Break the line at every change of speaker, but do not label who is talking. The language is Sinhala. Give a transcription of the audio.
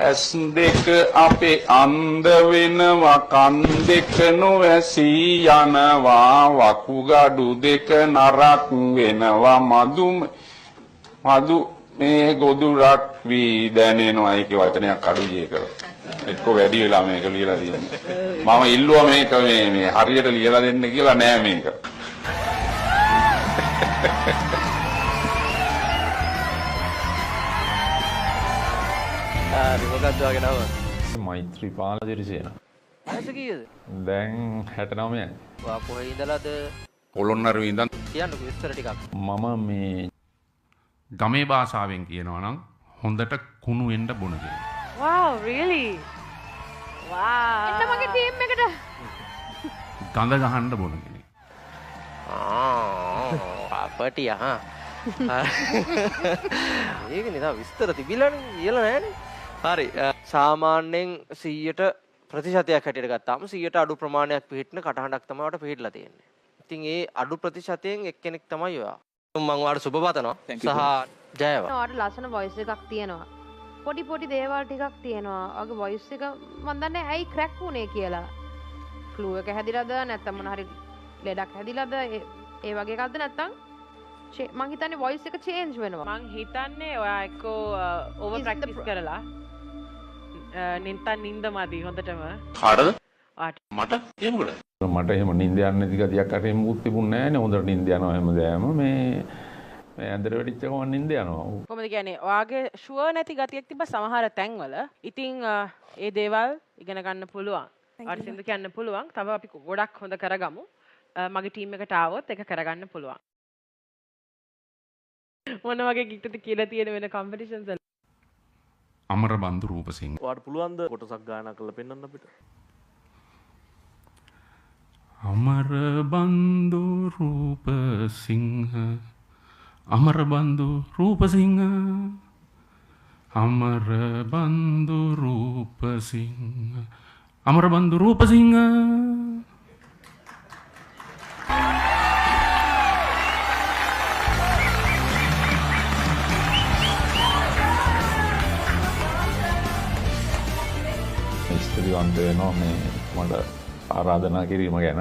ඇස් දෙක අපේ අන්ධ වෙනවා කන් දෙක නොවැසී යනවා වකුගඩු දෙක නරක් වෙනවා මදු මේ ගොදුරක් වී දැනෙනවා ඒකේ වචනයක් අඩුයි ඒක එක්ක වැඩි වෙලා මේක ලියලා තියෙන්නේ මම ඉල්ලුවා මේක මේ හරියට ලියලා දෙන්න කියලා නෑ මේක
මොකක්ද වගේ නම?
මෛත්‍රීපාල දිරිසේන.
ඇස කීයද?
දැන් 69යි.
වා කොහේ ඉඳලාද?
පොළොන්නරුවේ ඉඳන්
කියන්නකෝ විස්තර ටිකක්.
මම මේ
ගමේ භාෂාවෙන් කියනවා නම් හොඳට කුණු වෙන්න බොන කෙනෙක්.
Wow, really? Wow. එන්න මගේ ටීම් එකට.
ගඳ ගහන්න බොන කෙනෙක්.
අපටි අහා. ඒක නේ තා විස්තර තිබිලානේ කියලා නෑනේ. හරි සාමාන්‍යයෙන් 100ට ප්‍රතිශතයක් හැටියට ගත්තාම 100ට අඩු ප්‍රමාණයක් පිළිහිටන කටහඬක් තමයි ඔයාලට පිළිහිටලා තියෙන්නේ. ඉතින් ඒ අඩු ප්‍රතිශතයෙන් එක්කෙනෙක් තමයි ඔයා. මම ඔයාලට සුබ පතනවා. සහ ජයවා.
ඔයාලට ලස්සන වොයිස් එකක් තියෙනවා. පොඩි දේවල් ටිකක් තියෙනවා. ඔයාගේ වොයිස් එක මම දන්නේ ඇයි ක්‍රැක් වුනේ කියලා. ෆ්ලූ එක හැදිලාද නැත්නම් මොන හරි ලෙඩක් හැදිලාද ඒ වගේ එකක්ද නැත්නම් මං හිතන්නේ වොයිස් එක චේන්ජ් වෙනවා.
මං හිතන්නේ ඔයා එක්කෝ ඕවර් ප්‍රැක්ටිස් කරලා නින්ද මදි හොඳටම.
කාටද?
ආට.
මට එහෙම කරා.
මට එහෙම නිින්ද යන්නේ නැති ගතියක් අර එහෙම මුත් තිබුණේ නැහැ නේ. හොඳට නිින්ද යනවා හැමදාම මේ ඇඳට වෙඩිච්ච ගමන් නිින්ද යනවා.
කොහොමද කියන්නේ? ඔයාගේ ෂුවර් නැති ගතියක් තිබ්බ සමහර තැන්වල. ඉතින් ඒ දේවල් ඉගෙන ගන්න පුළුවන්. ඔයාට සින්දු කියන්න පුළුවන්. තව අපි ගොඩක් හොඳ කරගමු. මගේ ටීම් එකට ආවොත් ඒක කරගන්න පුළුවන්. මොන වගේ ගිට්ටුද කියලා තියෙන වෙන කම්පිටිෂන්ස් වල
අමරබන්දු රූපසිංහ
ඔයාලට පුළුවන් ද කොටසක් ගායනා කරලා පෙන්වන්න අපිට?
අමරබන්දු රූපසිංහ අමරබන්දු රූපසිංහ අමරබන්දු රූපසිංහ අමරබන්දු රූපසිංහ
ස්තුතිවන්ත වෙනවා මේ මට ආරාධනා කිරීම ගැන